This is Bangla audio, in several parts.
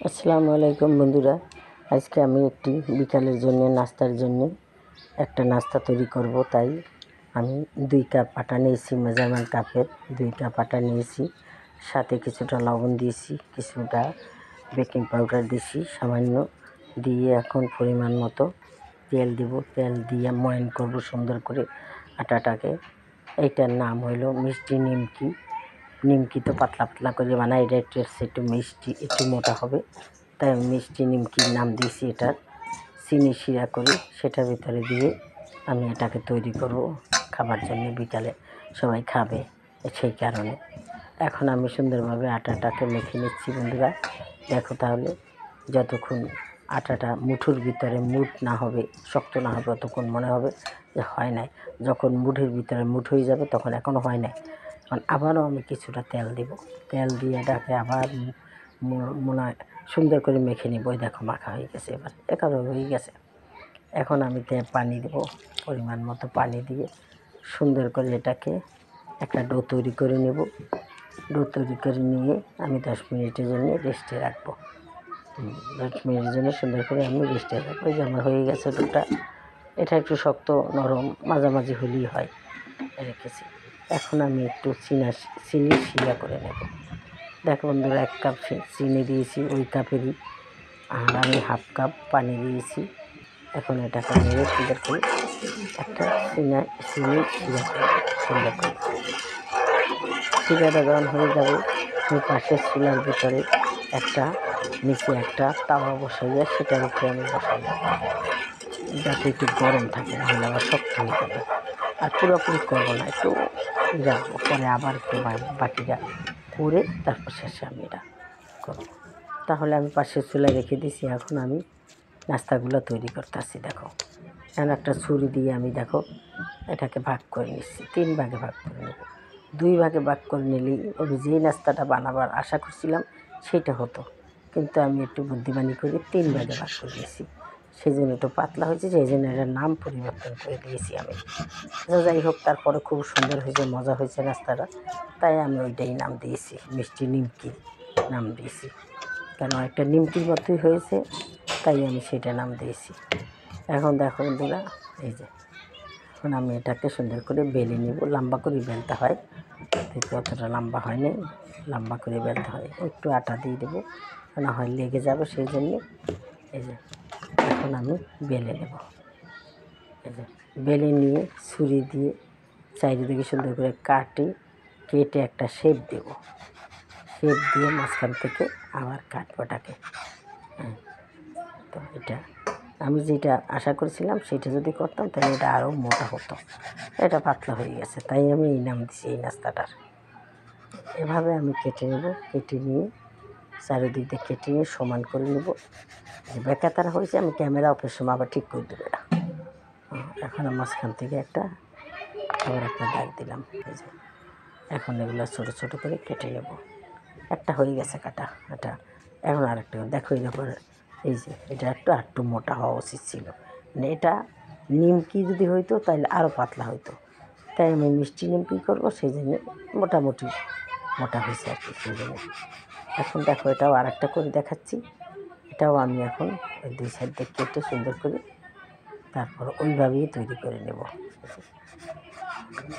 আসসালামু আলাইকুম বন্ধুরা। আজকে আমি একটি বিকালের জন্য নাস্তার জন্য একটা নাস্তা তৈরি করব। তাই আমি 2 কাপ আটা নিয়েছি, মেজারমেন্ট কাপের 2 কাপ আটা নিয়েছি। সাথে কিছুটা লবণ দিয়েছি, কিছুটা বেকিং পাউডার দিয়েছি সামান্য, দিয়ে এখন পরিমাণ মতো তেল দিব। তেল দিয়ে ময়ান করব সুন্দর করে আটাটাকে। এইটার নাম হইল মিষ্টি নিমকি। নিমকি তো পাতলা পাতলা করে বানাই, এটা একটু মিষ্টি, একটু মোটা হবে, তাই আমি মিষ্টি নিমকির নাম দিয়েছি। এটার চিনি শিরা করে সেটার ভিতরে দিয়ে আমি এটাকে তৈরি করব খাবার জন্য, বিকালে সবাই খাবে সেই কারণে। এখন আমি সুন্দরভাবে আটাটাকে মেখে নিচ্ছি বন্ধুরা। দেখো তাহলে, যতক্ষণ আটাটা মুঠোর ভিতরে মুঠ না হবে, শক্ত না হবে, ততক্ষণ মনে হবে যে হয় নাই। যখন মুঠের ভিতরে মুঠ হয়ে যাবে তখন এখনও হয় নাই। এখন আবারও আমি কিছুটা তেল দিব। তেল দিয়ে এটাকে আবার মনে হয় সুন্দর করে মেখে নিব। ওই দেখো মাখা হয়ে গেছে, এবার একেবারে হয়ে গেছে। এখন আমি পানি দেব, পরিমাণ মতো পানি দিয়ে সুন্দর করে এটাকে একটা ডো তৈরি করে নেব। ডো তৈরি করে নিয়ে আমি 10 মিনিটের জন্য রেস্টে রাখবো। 10 মিনিটের জন্য সুন্দর করে আমি রেস্টে রাখবো। এই যে আমার হয়ে গেছে ডোটা। এটা একটু শক্ত নরম মাঝামাঝি হলেই হয়, রেখেছি। এখন আমি একটু চিনি শিরা করে নেব। দেখো বন্ধুরা, 1 কাপ চিনি দিয়েছি ওই কাপেরই, আর আমি হাফ কাপ পানি দিয়েছি। এখন এটাকে নেড়ে সুন্দর করে একটা চিনি শিরা করে সুন্দর করে। শিরাটা যখন হয়ে যাবে, আমি পাশের চুলার ভিতরে নিচে একটা তাওয়া বসাইয়া সেটার উপরে আমি বসাইয়া, যাতে একটু গরম থাকে, নাহলে আবার শক্ত হয়ে যাবে। আর পুরোপুরি করবো না, একটু রাখবো, পরে আবার একটু বাকিটা করে তারপর শেষে আমি এটা করবো। তাহলে আমি পাশের চুলায় রেখে দিছি। এখন আমি নাস্তাগুলো তৈরি করতেছি। দেখো, এখন একটা ছুরি দিয়ে আমি দেখো এটাকে ভাগ করে নিচ্ছি, 3 ভাগে ভাগ করে নেব। 2 ভাগে ভাগ করে নিলেই আমি যেই নাস্তাটা বানাবার আশা করছিলাম সেইটা হতো, কিন্তু আমি একটু বুদ্ধিমানি করে 3 ভাগে ভাগ করে নিয়েছি। সেই জন্য একটু পাতলা হয়েছে, সেই জন্য এটার নাম পরিবর্তন করে দিয়েছি আমি। যাই হোক, তারপরে খুব সুন্দর হয়েছে, মজা হয়েছে নাস্তাটা, তাই আমি ওইটাই নাম দিয়েছি, মিষ্টি নিমকি নাম দিয়েছি। কেন, একটা নিমকির মতোই হয়েছে, তাই আমি সেটা নাম দিয়েছি। এখন দেখো বন্ধুরা, এই যে এখন আমি এটাকে সুন্দর করে বেলে নিব। লম্বা করে বেলতে হয়, কিন্তু অতটা লম্বা হয়নি, লম্বা করে বেলতে হয়। একটু আটা দিয়ে দেবো, না হয় লেগে যাবে, সেই জন্যে। এই যে এখন আমি বেলে নেব। এই যে বেলে নিয়ে ছুরি দিয়ে চারিদিকে সুন্দর করে কেটে একটা শেপ দেব। শেপ দিয়ে মাঝখান থেকে আবার কাটবোটাকে। হ্যাঁ, তো এটা আমি যেটা আশা করেছিলাম সেটা যদি করতাম তাহলে এটা আরও মোটা হতো। এটা পাতলা হয়ে গেছে, তাই আমি এই নাম দিচ্ছি এই নাস্তাটার। এভাবে আমি কেটে নেব, কেটে নিয়ে চারিদিক দিয়ে কেটে নিয়ে সমান করে নেব। যে বেকাতারা হয়েছে, আমি ক্যামেরা অফের সময় আবার ঠিক করে দেবো এটা। এখন মাঝখান থেকে আবার একটা দাগ দিলাম। এই যে এখন এগুলো ছোটো ছোটো করে কেটে নেব। একটা হয়ে গেছে কাটা এটা। এখন আরেকটা দেখো, এরকম। এই যে এটা একটু মোটা হওয়া উচিত ছিল, মানে এটা নিমকি যদি হইতো তাহলে আরও পাতলা হইতো, তাই আমি মিষ্টি নিমকি করবো, সেই জন্য মোটামুটি মোটা হয়েছে আর কি, সেই জন্য। এখন দেখো, এটাও আরেকটা করে দেখাচ্ছি। এটাও আমি এখন ওই 2 সাইড দিয়ে কেটে সুন্দর করে তারপর ওইভাবেই তৈরি করে নেব।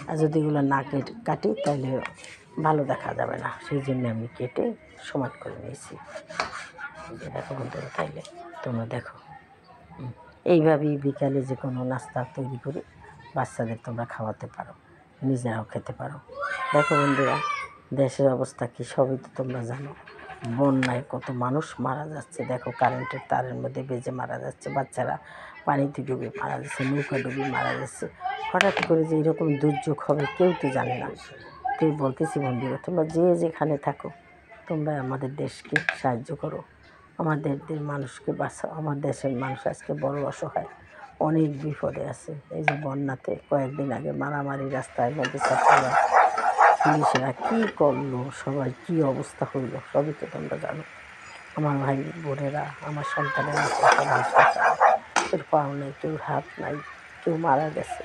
আর যদি এগুলো না কাটি তাহলে ভালো দেখা যাবে না, সেই জন্য আমি কেটে সমান করে নিয়েছি। দেখো বন্ধুরা, তাইলে তোমরা দেখো, এইভাবেই বিকালে যে কোনো নাস্তা তৈরি করে বাচ্চাদের তোমরা খাওয়াতে পারো, নিজেরাও খেতে পারো। দেখো বন্ধুরা, দেশের অবস্থা কী সবই তো তোমরা জানো। বন্যায় কত মানুষ মারা যাচ্ছে, দেখো কারেন্টের তারের মধ্যে বেজে মারা যাচ্ছে, বাচ্চারা পানিতে ডুবে মারা যাচ্ছে, নৌকা ডুবে মারা যাচ্ছে। হঠাৎ করে যে এরকম দুর্যোগ হবে কেউ তো জানে না। তাই বলতেছি বন্ধুরা, তোমরা যে যেখানে থাকো, তোমরা আমাদের দেশকে সাহায্য করো, আমাদের মানুষকে বাঁচাও। আমার দেশের মানুষ আজকে বড় অসহায়, অনেক বিপদে আছে। এই যে বন্যাতে কয়েকদিন আগে মারামারি, রাস্তার মধ্যে ছাত্ররা, পুলিশেরা কী করলো, সবাই কী অবস্থা হইলো সবই তো তোমরা জানো। আমার ভাই বোনেরা, আমার সন্তানেরা সব হাসপাতালে, কেউ পাও নাই, কেউ হাত নাই, কেউ মারা গেছে।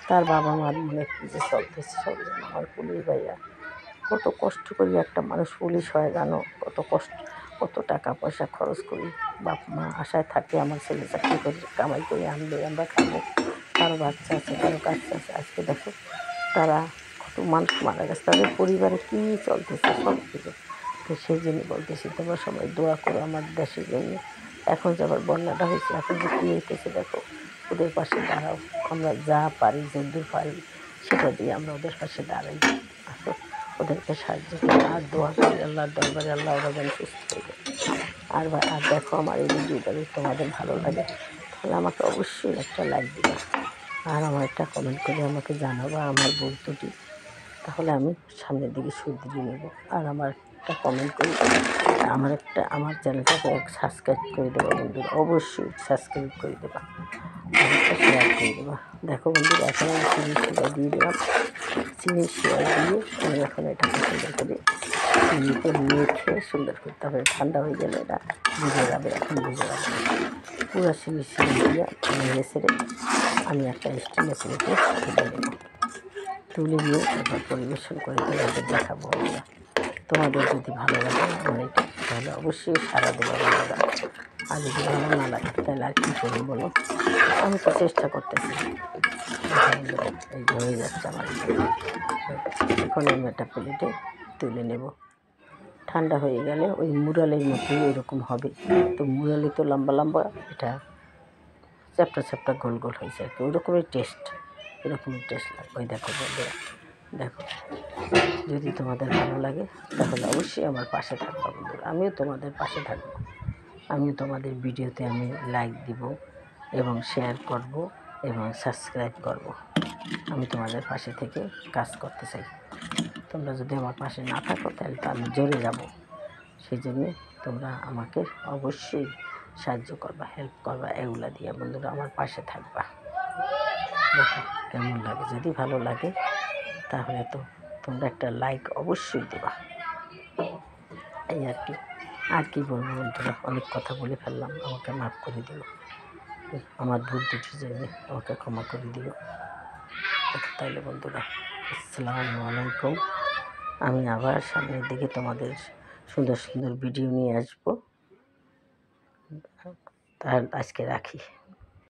তার বাবা মার মনে কী যে চলতেছে সব জানো। আমার পুলিশ ভাইয়া কত কষ্ট করি একটা মানুষ পুলিশ হয় জানো, কত কষ্ট। কত টাকা পয়সা খরচ করি, বাপ মা আশায় থাকে আমার ছেলে চাকরি করে কামাই করে আনবে, আমরা খাবো। কারো বাচ্চা আছে, কারো কাচ্চা আছে। আজকে দেখো তারা কত মানুষ মারা গেছে, তাদের পরিবারে কী চলতেছে সব কিছু। তো সেই জন্য বলতেছি তোমরা সবাই দোয়া করো আমার দেশের জন্য। এখন যে আবার বন্যাটা হয়েছে, এখন যে কী হইতেছে দেখো, ওদের পাশে দাঁড়াও। আমরা যা পারি, যদ্দূর পারি সেটা দিয়ে আমরা ওদের পাশে দাঁড়াই। আসো ওদেরকে সাহায্য করি আর দোয়া করি আল্লাহর দরবারে, আল্লাহ ওরা যেন সুস্থ হয়ে যায়। আর দেখো আমার এই ভিডিওটা যদি তোমাদের ভালো লাগে তাহলে আমাকে অবশ্যই একটা লাইক দিবা, আর আমার একটা কমেন্ট করে আমাকে জানাবা আমার ভুল ত্রুটি, তাহলে আমি সামনের দিকে শুধরিয়ে নেব। আর আমার একটা কমেন্ট করে আমার চ্যানেলটাকে সাবস্ক্রাইব করে দেবা বন্ধুরা, অবশ্যই সাবস্ক্রাইব করে দেবা, আর একটা শেয়ার করে দেবা। দেখো বন্ধুরা এখন আমি চিনি শিরা দিয়ে দিলাম, চিনি শিরা দিয়ে আমি এখন এটাকে সুন্দর করে চিনিতে মেখে সুন্দর করে, তারপরে ঠান্ডা হয়ে গেলে এটা বুঝে যাবে। এখন বুঝে যাবে পুরো চিনি শিরা দিয়ে নেড়ে ছেড়ে আমি একটা স্টিলের প্লেটে তুলে নেব। তুলে নিয়ে তারপর পরিবেশন করে তোমাদের দেখাবো। আমরা তোমাদের যদি ভালো লাগে আমার এটা তাহলে অবশ্যই সারা দেবো বন্ধুরা, আর যদি ভালো না লাগে তাহলে আর কী করবো বলো, আমি তো চেষ্টা করতেছি। এই যে হয়ে যাচ্ছে আমার, এখন আমি একটা প্লেটে তুলে নেব। ঠান্ডা হয়ে গেলে ওই মুরালের মতোই এরকম হবে। তো মুরালি তো লম্বা লম্বা, এটা চ্যাপটা চ্যাপটা গোল গোল হয়েছে আর কি, ওইরকমই টেস্ট, এরকমই টেস্ট লাগবে। ওই দেখো বন্ধুরা, দেখো যদি তোমাদের ভালো লাগে তাহলে অবশ্যই আমার পাশে থাকবো বন্ধুরা, আমিও তোমাদের পাশে থাকবো। আমিও তোমাদের ভিডিওতে আমি লাইক দিব এবং শেয়ার করব এবং সাবস্ক্রাইব করব। আমি তোমাদের পাশে থেকে কাজ করতে চাই। তোমরা যদি আমার পাশে না থাকো তাহলে তো আমি জ্বরে যাব। সেই জন্যে তোমরা আমাকে অবশ্যই সাহায্য করবা, হেল্প করবা, এগুলা দিয়ে বন্ধুরা আমার পাশে থাকবা। দেখো কেমন লাগে, যদি ভালো লাগে তাহলে তো তোমরা একটা লাইক অবশ্যই দেবা। এই আর কি বলবো বন্ধুরা, অনেক কথা বলে ফেললাম, আমাকে মাফ করে দিও, আমার ভুল ত্রুটির জন্য আমাকে ক্ষমা করে দিও। তাহলে বন্ধুরা আসসালামু আলাইকুম, আমি আবার সামনের দিকে তোমাদের সুন্দর সুন্দর ভিডিও নিয়ে আসবো। তাহলে আজকে রাখি।